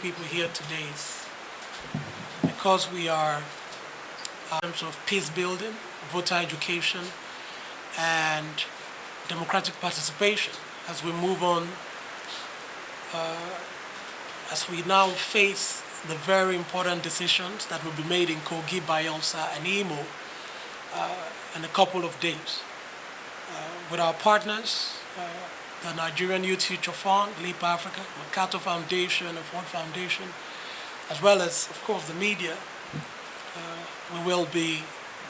people here today is because we are in terms of peace building, voter education, and democratic participation as we move on, as we now face the very important decisions that will be made in Kogi, Bayelsa, and Imo in a couple of days. With our partners, the Nigerian Youth Future Fund, LEAP Africa, Makato Foundation, and Ford Foundation, as well as, of course, the media, we will be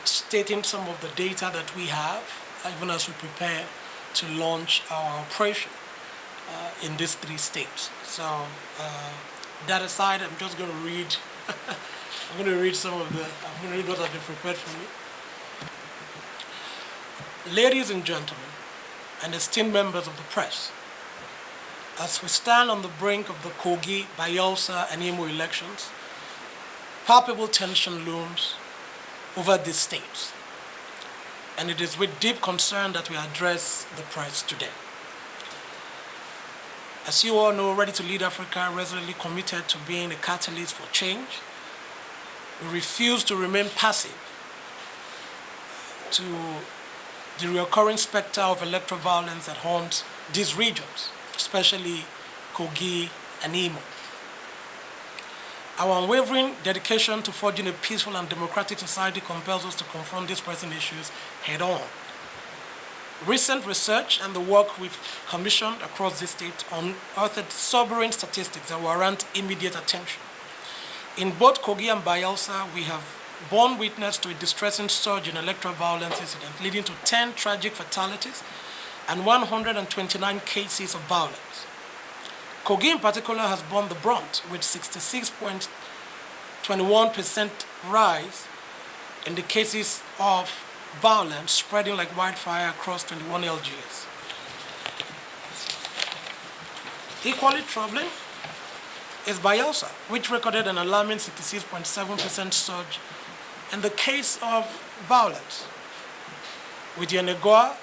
stating some of the data that we have, even as we prepare to launch our operation in these 3 states. So that aside, I'm just going to read. I'm going to read I'm going to read what has been prepared for me. Ladies and gentlemen, and esteemed members of the press, as we stand on the brink of the Kogi, Bayelsa, and Imo elections, palpable tension looms over these states, and it is with deep concern that we address the press today. As you all know, Ready to Lead Africa resolutely committed to being a catalyst for change. We refuse to remain passive to the recurring specter of electoral violence that haunts these regions, especially Kogi and Imo. Our unwavering dedication to forging a peaceful and democratic society compels us to confront these pressing issues head-on. Recent research and the work we've commissioned across the state unearthed sobering statistics that warrant immediate attention. In both Kogi and Bayelsa, we have borne witness to a distressing surge in electoral violence incidents, leading to 10 tragic fatalities and 129 cases of violence. Kogi in particular has borne the brunt, with 66.21% rise in the cases of violence spreading like wildfire across 21 LGS. Equally troubling is Bayelsa, which recorded an alarming 66.7% surge in the case of violence, with Yenagoa,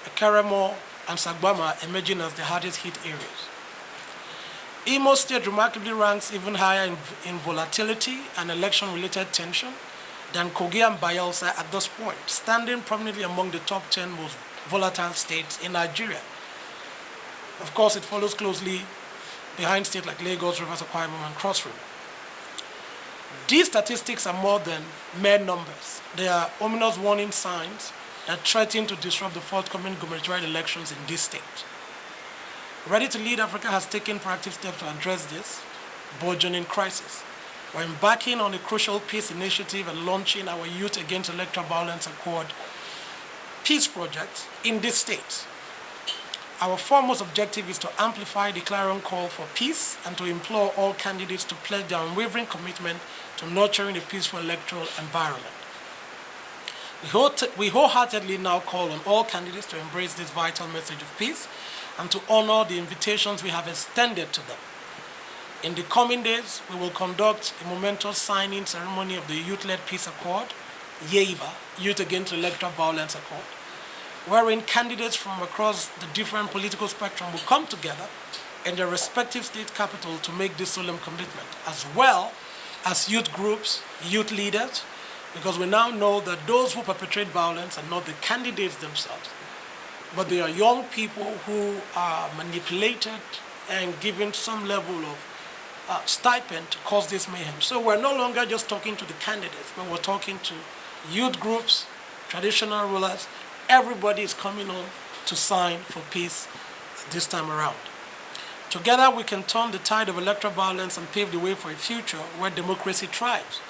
Ekaramo, and Sagbama emerging as the hardest hit areas. Imo State remarkably ranks even higher in volatility and election-related tension than Kogi and Bayelsa at this point, standing prominently among the top 10 most volatile states in Nigeria. Of course, it follows closely behind states like Lagos, Rivers, Akwa Ibom, and Cross River. These statistics are more than mere numbers. They are ominous warning signs that threaten to disrupt the forthcoming gubernatorial elections in this state. Ready to Lead Africa has taken proactive steps to address this burgeoning crisis. We're embarking on a crucial peace initiative and launching our Youth Against Electoral Violence Accord peace project in this state. Our foremost objective is to amplify the clarion call for peace and to implore all candidates to pledge their unwavering commitment to nurturing a peaceful electoral environment. We wholeheartedly now call on all candidates to embrace this vital message of peace and to honor the invitations we have extended to them. In the coming days, we will conduct a momentous signing ceremony of the Youth-Led Peace Accord, YEIVA, Youth Against Electoral Violence Accord, wherein candidates from across the different political spectrum will come together in their respective state capital to make this solemn commitment, as well as youth groups, youth leaders, because we now know that those who perpetrate violence are not the candidates themselves, but they are young people who are manipulated and given some level of stipend to cause this mayhem. So we're no longer just talking to the candidates, but we're talking to youth groups, traditional rulers. Everybody is coming on to sign for peace this time around. Together we can turn the tide of electoral violence and pave the way for a future where democracy thrives,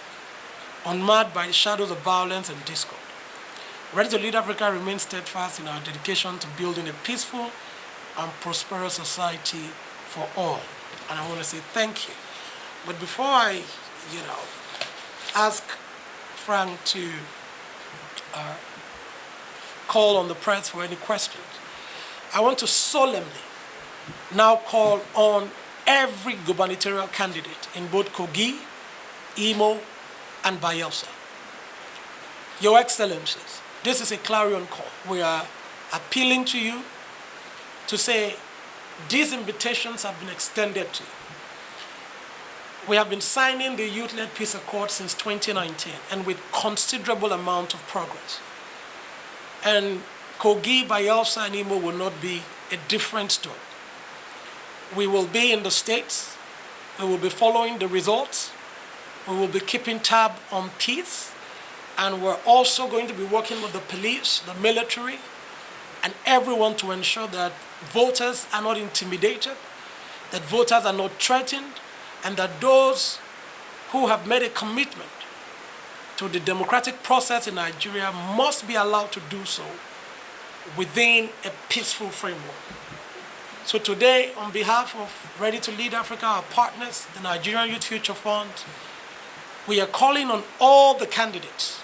unmarred by the shadows of violence and discord. Ready to Lead Africa remains steadfast in our dedication to building a peaceful and prosperous society for all. And I want to say thank you. But before I, ask Frank to call on the press for any questions, I want to solemnly now call on every gubernatorial candidate in both Kogi, Imo, and Bayelsa. Your Excellencies, this is a clarion call. We are appealing to you to say these invitations have been extended to you. We have been signing the Youth-led Peace Accord since 2019, and with considerable amount of progress. And Kogi, Bayelsa, and Imo will not be a different story. We will be in the states. We will be following the results. We will be keeping tab on peace. And we're also going to be working with the police, the military, and everyone to ensure that voters are not intimidated, that voters are not threatened, and that those who have made a commitment to the democratic process in Nigeria must be allowed to do so within a peaceful framework. So today, on behalf of Ready to Lead Africa, our partners, the Nigerian Youth Future Fund, we are calling on all the candidates,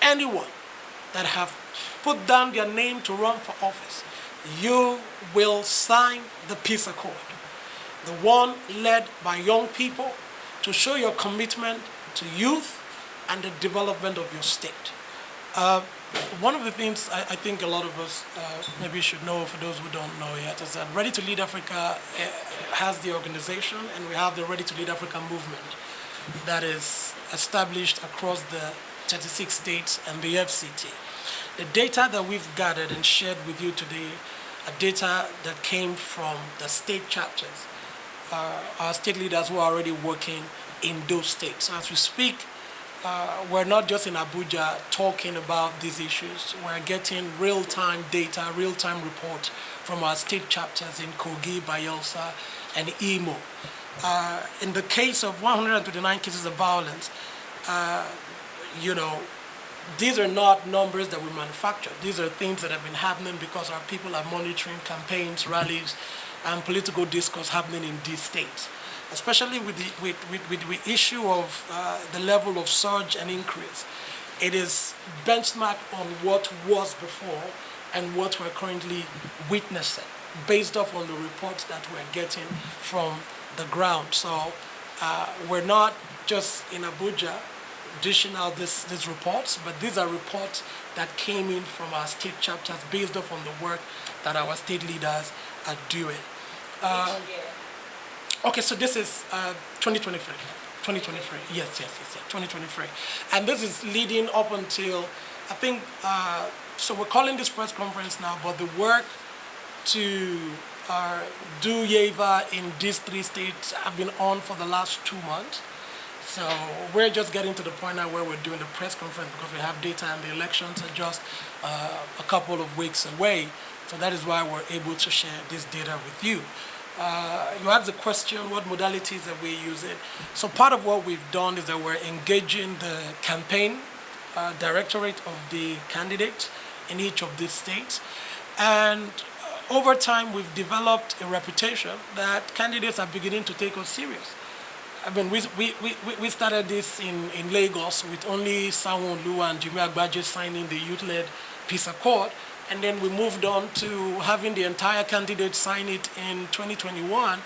anyone that have put down their name to run for office, you will sign the peace accord, the one led by young people, to show your commitment to youth and the development of your state. One of the things I think a lot of us maybe should know, for those who don't know yet, is that Ready to Lead Africa has the organization, and we have the Ready to Lead Africa movement that is established across the 36 states and the FCT. The data that we've gathered and shared with you today are data that came from the state chapters, our state leaders who are already working in those states. So as we speak, we're not just in Abuja talking about these issues. We're getting real-time data, real-time reports from our state chapters in Kogi, Bayelsa, and Imo. In the case of 129 cases of violence, these are not numbers that we manufacture. These are things that have been happening because our people are monitoring campaigns, rallies, and political discourse happening in these states. Especially with the issue of the level of surge and increase. It is benchmarked on what was before and what we're currently witnessing, based off on the reports that we're getting from the ground. So we're not just in Abuja dishing out these reports, but these are reports that came in from our state chapters based off on the work that our state leaders are doing. Okay, so this is 2023. 2023, yes, 2023. And this is leading up until, I think, so we're calling this press conference now, but the work to do YEVA in these 3 states have been on for the last 2 months. So we're just getting to the point now where we're doing the press conference because we have data and the elections are just a couple of weeks away. So that is why we're able to share this data with you. You asked the question, what modalities are we using? So part of what we've done is that we're engaging the campaign directorate of the candidates in each of these states. And over time, we've developed a reputation that candidates are beginning to take us serious. I mean, we started this in Lagos with only Sanwo-Olu and Jimi Agbaje signing the Youth-led Peace Accord. And then we moved on to having the entire candidates sign it in 2021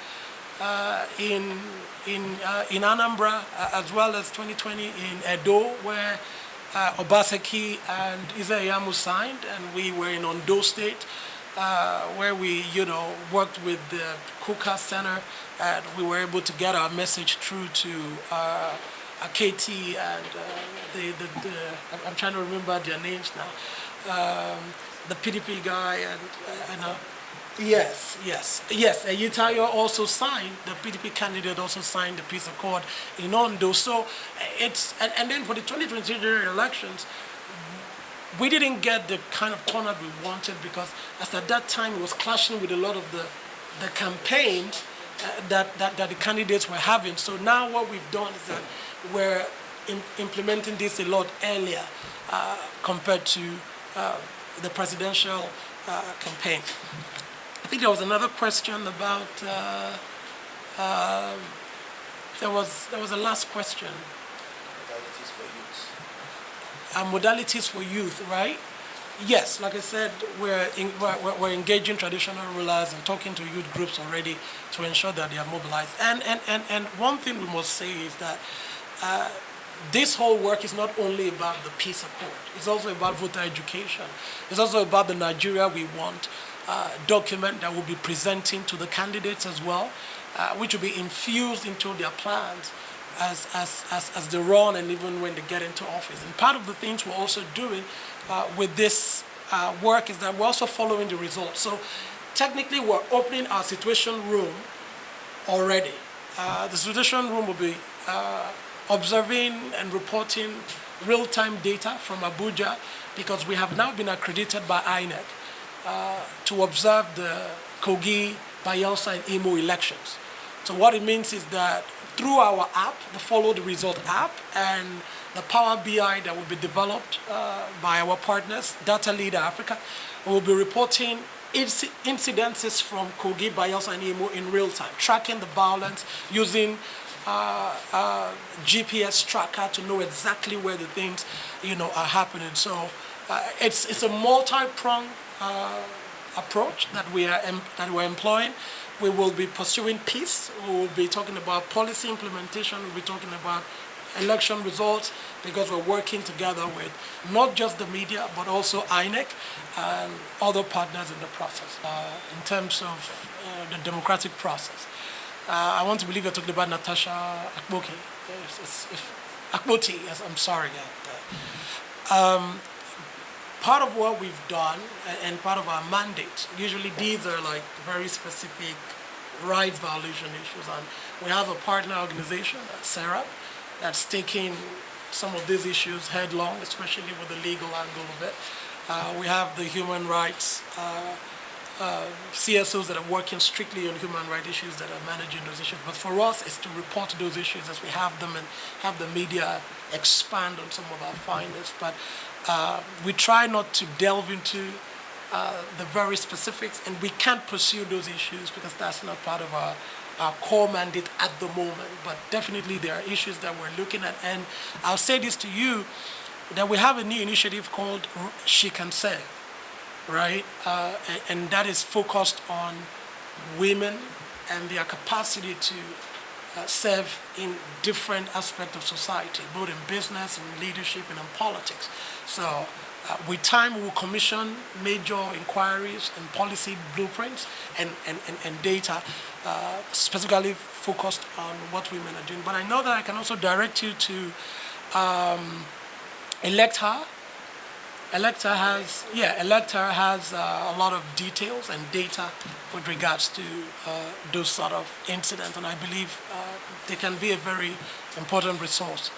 in Anambra, as well as 2020 in Edo, where Obaseki and Isaiamu signed, and we were in Ondo State, where we, worked with the Kuka Center, and we were able to get our message through to KT and I'm trying to remember their names now. The PDP guy and yes. Yitayo also signed, the PDP candidate also signed the peace accord in Ondo. So it's, and then for the 2023 general elections, we didn't get the kind of turnout we wanted because as at that time it was clashing with a lot of the campaigns that the candidates were having. So now what we've done is that we're implementing this a lot earlier compared to the presidential campaign. I think there was another question about, there was a last question. Modalities for youth, right? Yes, like I said, we're engaging traditional rulers and talking to youth groups already to ensure that they are mobilized. And one thing we must say is that this whole work is not only about the peace accord. It's also about voter education. It's also about the Nigeria we want document that we'll be presenting to the candidates as well, which will be infused into their plans as they run and even when they get into office. And part of the things we're also doing with this work is that we're also following the results. So technically, we're opening our situation room already. The situation room will be observing and reporting real-time data from Abuja, because we have now been accredited by INEC to observe the Kogi, Bayelsa, and Imo elections. So what it means is that through our app, the Follow the Result app, and the Power BI that will be developed by our partners, Data Leader Africa, we will be reporting incidences from Kogi, Bayelsa, and Imo in real time, tracking the violence using GPS tracker to know exactly where the things, are happening. So it's a multi-pronged approach that we're employing. We will be pursuing peace. We will be talking about policy implementation. We'll be talking about election results, because we're working together with not just the media, but also INEC and other partners in the process. In terms of the democratic process, I want to believe you're talking about Natasha Akboke. Akboti, yes, I'm sorry. Part of what we've done and part of our mandate, usually these are like very specific rights violation issues, and we have a partner organization, SERAP, that's taking some of these issues headlong, especially with the legal angle of it. We have the human rights CSOs that are working strictly on human rights issues, that are managing those issues. But for us, it's to report those issues as we have them and have the media expand on some of our findings. But we try not to delve into the very specifics, and we can't pursue those issues because that's not part of our core mandate at the moment. But definitely there are issues that we're looking at. And I'll say this to you, that we have a new initiative called She Can Serve, right? And that is focused on women and their capacity to serve in different aspects of society, both in business, in leadership, and in politics. So with time, we will commission major inquiries and policy blueprints and data specifically focused on what women are doing. But I know that I can also direct you to Elector. Elector has a lot of details and data with regards to those sort of incidents, and I believe they can be a very important resource